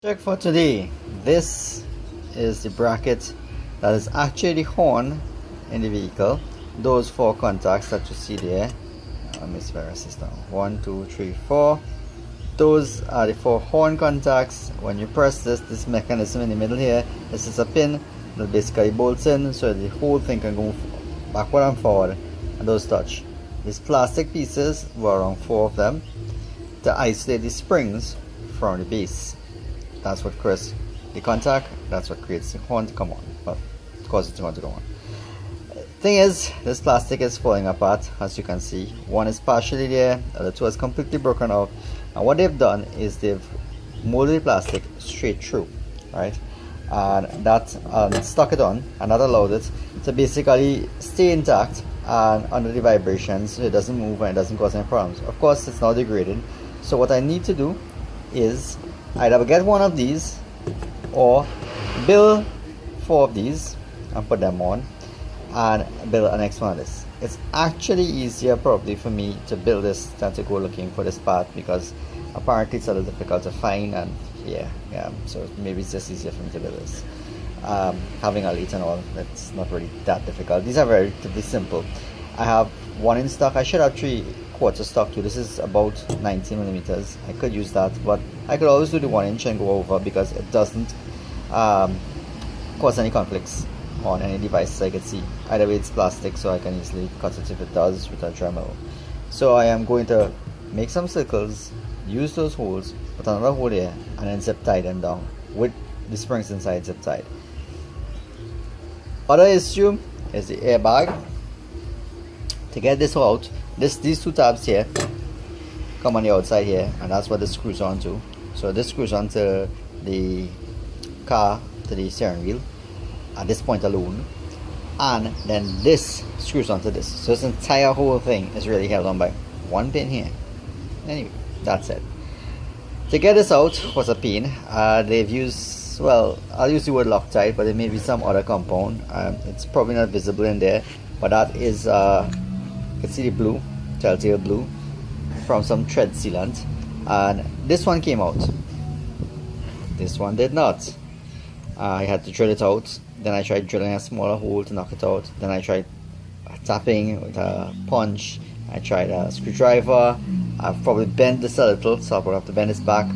Check for today. This is the bracket that is actually the horn in the vehicle. Those four contacts that you see there. Let me spare a system. 1, 2, 3, 4. Those are the four horn contacts. When you press this mechanism in the middle here, this is a pin that basically bolts in so the whole thing can go backward and forward, and those touch. These plastic pieces were around 4 of them to isolate the springs from the base. That's what creates the contact. That's what creates the horn to come on. Well, causes the horn to go on. Thing is, this plastic is falling apart, as you can see. One is partially there, the other two is completely broken off. And what they've done is they've molded the plastic straight through, right? And that stuck it on, and that allowed it to basically stay intact and under the vibrations, so it doesn't move and it doesn't cause any problems. Of course, it's now degraded. So what I need to do is either get one of these or build 4 of these and put them on and build a next one of this. It's actually easier probably for me to build this than to go looking for this part, because apparently it's a little difficult to find, and so maybe it's just easier for me to build this. Having a lathe and all, that's not really that difficult. These are relatively simple. I have 1 in stock. I should have 3/4 stock too. This is about 90 millimeters. I could use that, but I could always do the 1 inch and go over, because it doesn't cause any conflicts on any devices I can see. Either way, it's plastic, so I can easily cut it if it does with a Dremel. So I am going to make some circles, use those holes, put another hole here, and then zip tie them down with the springs inside zip tied. Other issue is the airbag. To get this out, these 2 tabs here come on the outside here, and that's what this screws onto. So this screws onto the car, to the steering wheel at this point alone, and then this screws onto this. So this entire whole thing is really held on by 1 pin here. Anyway, that's it. To get this out was a pain. They've used, well, I'll use the word Loctite, but there may be some other compound. It's probably not visible in there, but that is you can see the blue, telltale blue, from some tread sealant. And this one came out, this one did not. I had to drill it out. Then I tried drilling a smaller hole to knock it out. Then I tried tapping with a punch. I tried a screwdriver. I've probably bent this a little, so I'll probably have to bend this back.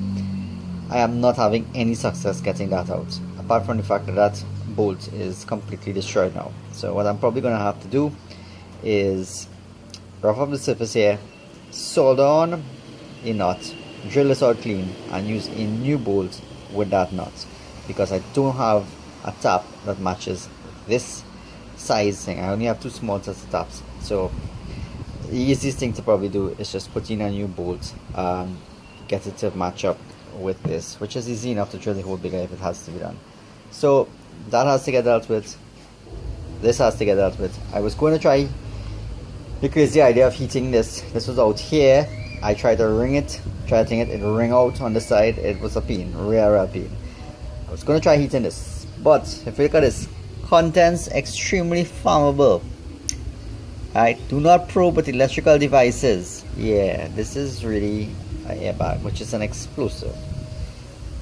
I am not having any success getting that out, apart from the fact that that bolt is completely destroyed now. So what I'm probably going to have to do is rough up the surface here, solder on a nut, drill this out clean, and use a new bolt with that nut, because I don't have a tap that matches this size thing. I only have 2 small sets of taps. So the easiest thing to probably do is just put in a new bolt, get it to match up with this, which is easy enough to drill the hole bigger if it has to be done. So that has to get dealt with. This has to get dealt with. I was going to try the crazy idea of heating this. This was out here. I tried to ring it, it ring out on the side. It was a pain, real pain. I was going to try heating this, but if you look at this, contents extremely flammable. Alright, do not probe with electrical devices. Yeah, this is really an airbag, which is an explosive.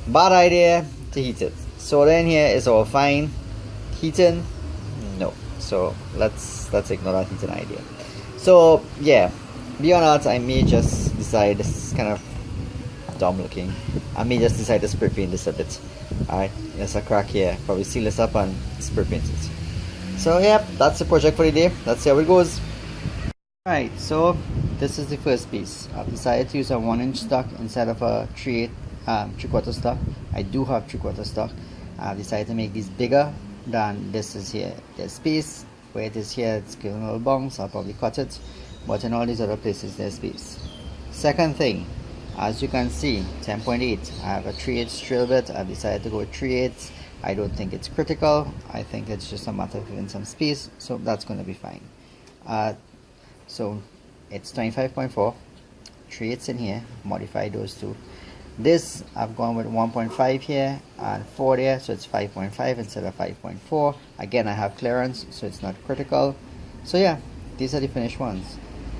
Bad idea to heat it. Solder in here is all fine. Heating, no. So let's ignore that heating idea. So yeah, beyond that, I may just decide, this is kind of dumb looking, I may just decide to spray paint this a bit. Alright, there's a crack here, probably seal this up and spray paint it. So yeah, that's the project for the day. Let's see how it goes. Alright, so this is the first piece. I've decided to use a 1 inch stock instead of a 3/4 stock. I do have 3/4 stock. I've decided to make these bigger than this is here. There's space where it is here, it's giving a little bounce. I'll probably cut it, but in all these other places there's space. Second thing, as you can see, 10.8. I have a 3/8 drill bit. I've decided to go with 3/8. I don't think it's critical. I think it's just a matter of giving some space, so that's going to be fine. So it's 25.4, 3/8 in here, modify those 2. This I've gone with 1.5 here and 4 there, so it's 5.5 instead of 5.4. Again, I have clearance, so it's not critical. So yeah, these are the finished ones.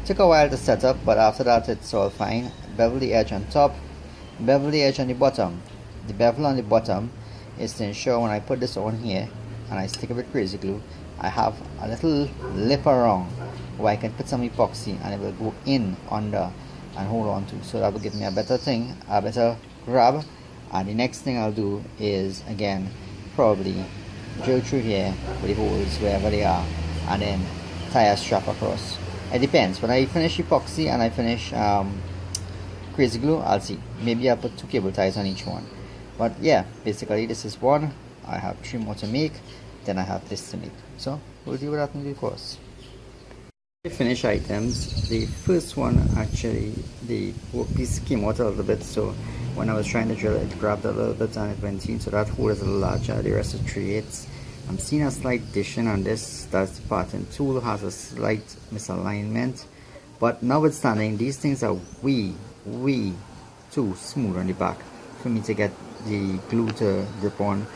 Took a while to set up, but after that it's all fine. Bevel the edge on top, bevel the edge on the bottom. the bevel on the bottom is to ensure when I put this on here and I stick it with crazy glue, I have a little lip around where I can put some epoxy and it will go in under and hold on to. So that will give me a better thing, a better grab. And the next thing I'll do is, again, probably drill through here with the holes wherever they are, and then tie a strap across. It depends. When I finish epoxy and I finish crazy glue, I'll see. Maybe I'll put 2 cable ties on each one. But yeah, basically this is one. I have 3 more to make. Then I have this to make. So we'll deal with that in due course. The finished items. The first one, actually, the piece came out a little bit. So when I was trying to drill it, grabbed a little bit and it went in. So that hole is a little larger. The rest of 3/8. I'm seeing a slight dishing on this. That's the pattern tool has a slight misalignment. But notwithstanding, these things are way too smooth on the back for me to get the glue to grip on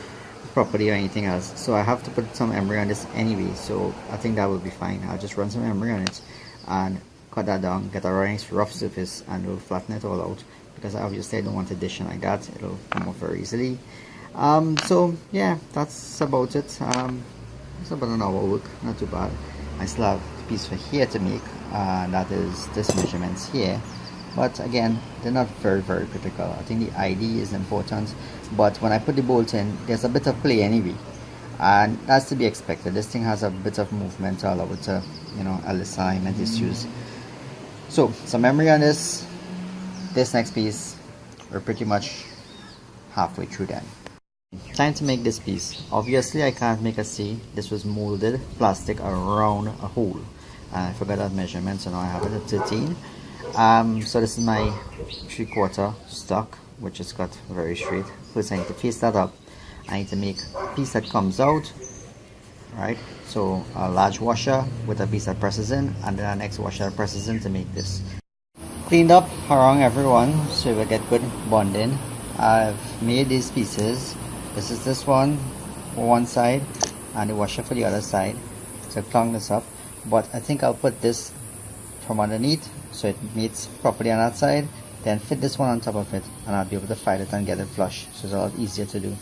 properly or anything else. So I have to put some emery on this anyway. So I think that will be fine. I'll just run some emery on it and cut that down, get a nice rough surface, and we'll flatten it all out, because obviously I don't want it dishing like that. It'll come off very easily. So yeah, that's about it. It's about an hour work, not too bad. I still have a piece for here to make, and that is this measurements here. But again, they're not very critical. I think the ID is important, but when I put the bolt in, there's a bit of play anyway, and that's to be expected. This thing has a bit of movement all over to, you know, alignment issues. So some memory on this next piece. We're pretty much halfway through then. Time to make this piece. Obviously I can't make a C. This was molded plastic around a hole. I forgot that measurement, so now I have it at 13. So this is my 3/4 stock, which is cut very straight. First I need to face that up. I need to make a piece that comes out, right? So a large washer with a piece that presses in, and then our next washer that presses in to make this. Cleaned up around everyone so we'll get good bonding. I've made these pieces. This is this one for one side and the washer for the other side. So I've clung this up, but I think I'll put this from underneath so it meets properly on that side, then fit this one on top of it, and I'll be able to file it and get it flush, so it's a lot easier to do.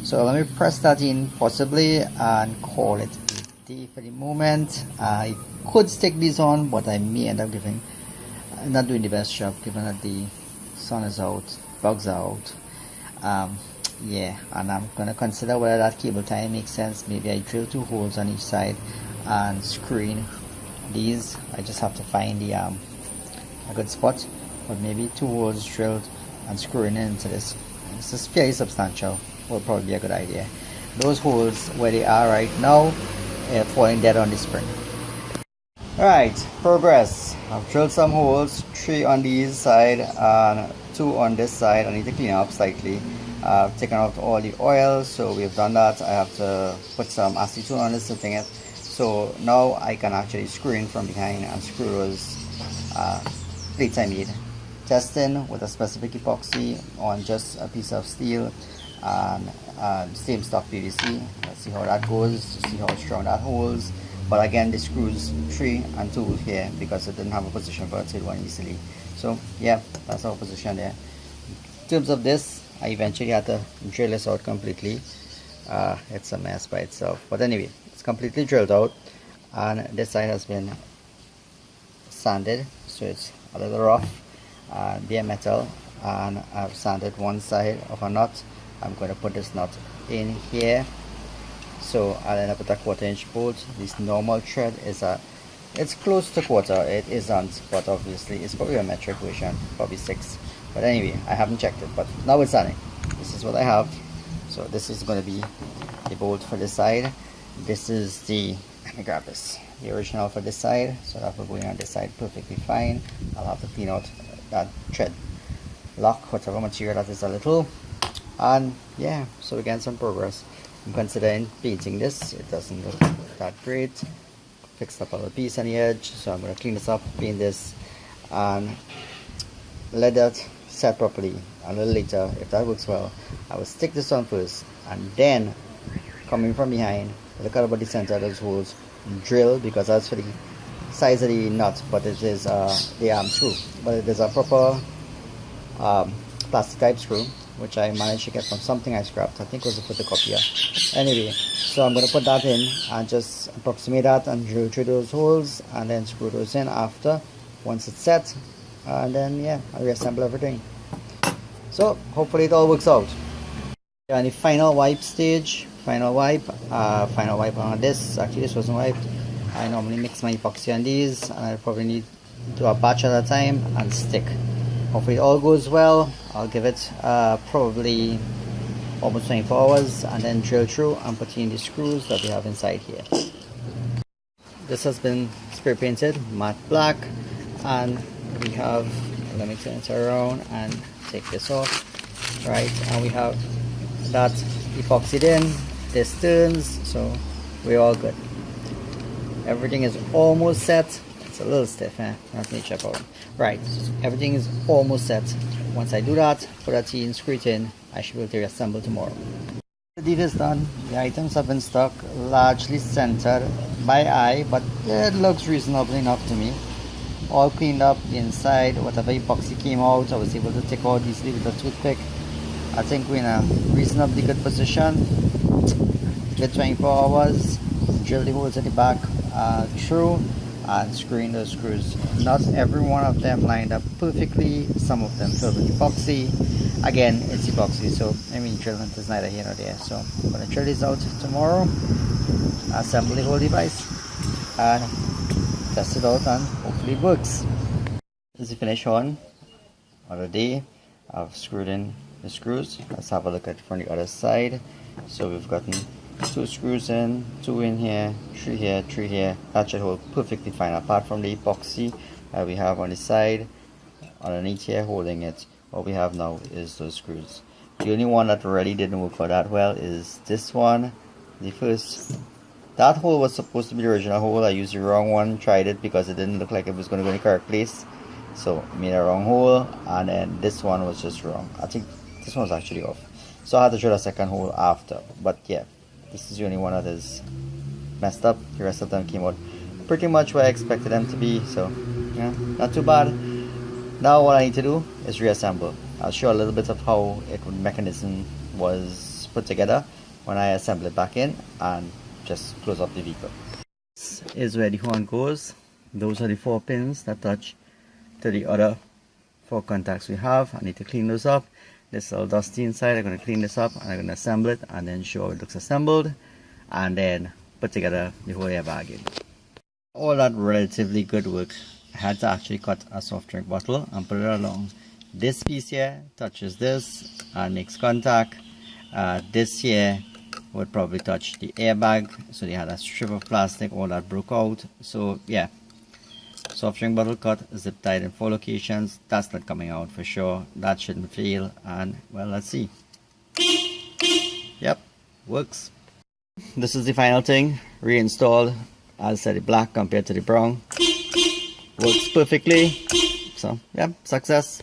So let me press that in possibly and call it a day for the moment. I could stick these on, but I may end up not doing the best job, given that the sun is out, bugs are out. Yeah, and I'm gonna consider whether that cable tie makes sense. Maybe I drill 2 holes on each side and screw in these. I just have to find the a good spot, but maybe 2 holes drilled and screwing into this. This is fairly substantial. Will probably be a good idea. Those holes where they are right now are falling dead on the spring. Alright, progress. I've drilled some holes, 3 on these side and 2 on this side. I need to clean up slightly. I've taken out all the oil, so we've done that. I have to put some acetone on this to thing it. So now I can actually screw in from behind and screw those plates I made. Testing with a specific epoxy on just a piece of steel and same stock PVC. Let's see how that goes, see how strong that holds. But again, the screws 3 and 2 here because it didn't have a position for a third one easily. So yeah, that's our position there. In terms of this, I eventually had to drill this out completely. It's a mess by itself, but anyway, it's completely drilled out, and this side has been sanded, so it's a little rough, bare metal, and I've sanded one side of a nut. I'm going to put this nut in here, so I'll end up with a 1/4 inch bolt. This normal thread is it's close to 1/4. It isn't, but obviously it's probably a metric version, probably 6. But anyway, I haven't checked it, but now it's on it. This is what I have. So this is going to be the bolt for this side. This is let me grab this, the original for this side. So that will go in on this side perfectly fine. I'll have to clean out that thread lock, whatever material that is a little. And yeah, so again, some progress. I'm considering painting this. It doesn't look that great. Fixed up a little piece on the edge, so I'm going to clean this up, paint this, and let that set properly. A little later, if that works well, I will stick this on first, and then coming from behind, look at about the center of those holes, drill, because that's for the size of the nut, but it is the arm screw, but it is a proper plastic type screw. which I managed to get from something I scrapped. I think it was a photocopier. Anyway, so I'm going to put that in and just approximate that and drill through those holes and then screw those in after once it's set, and then yeah, I'll reassemble everything. So hopefully it all works out. And the final wipe stage, final wipe on this. Actually this wasn't wiped. I normally mix my epoxy on these, and I probably need to do a batch at a time and stick. Hopefully it all goes well. I'll give it probably almost 24 hours and then drill through and put in the screws that we have inside here. This has been spray painted matte black, and we have, let me turn it around and take this off, right, and we have that epoxied in. This turns, so we're all good. Everything is almost set. It's a little stiff, let me check out. Right, so everything is almost set. Once I do that, put that in, screw it in, I should be able to reassemble tomorrow. The deal is done. The items have been stuck, largely centered by eye, but it looks reasonable enough to me. All cleaned up the inside. Whatever epoxy came out, I was able to take out easily with a toothpick. I think we're in a reasonably good position. Give it 24 hours, drill the holes at the back through, and screwing those screws. Not every one of them lined up perfectly. Some of them filled with epoxy. Again, it's epoxy, so I mean drilling is neither here nor there. So I'm gonna drill this out tomorrow, assemble the whole device, and test it out, and hopefully it works. This is the finish on the day. I've screwed in the screws. Let's have a look at it from the other side. So we've gotten 2 screws in, 2 in here, 3 here, 3 here. That should hold perfectly fine, apart from the epoxy we have on the side. Underneath here holding it, what we have now is those screws. The only one that really didn't work out that well is this one. The first, that hole was supposed to be the original hole. I used the wrong one, tried it because it didn't look like it was going to go in the correct place, so made a wrong hole, and then this one was just wrong. I think this one was actually off, so I had to drill a second hole after. But yeah, this is the only one that is messed up. The rest of them came out pretty much where I expected them to be, so yeah, not too bad. Now what I need to do is reassemble. I'll show a little bit of how the mechanism was put together when I assemble it back in, and just close up the vehicle. This is where the horn goes. Those are the 4 pins that touch to the other 4 contacts we have. I need to clean those up. This is all dusty inside. I'm going to clean this up and I'm going to assemble it and then show how it looks assembled, and then put together the whole airbag in. All that relatively good work, I had to actually cut a soft drink bottle and put it along. This piece here touches this and makes contact. This here would probably touch the airbag, so they had a strip of plastic, all that broke out. So yeah, soft drink bottle cut, zip tied in 4 locations. That's not coming out for sure. That shouldn't fail, and well, let's see. Yep, works. This is the final thing, reinstalled. As I said, the black compared to the brown. Works perfectly. So yeah, success.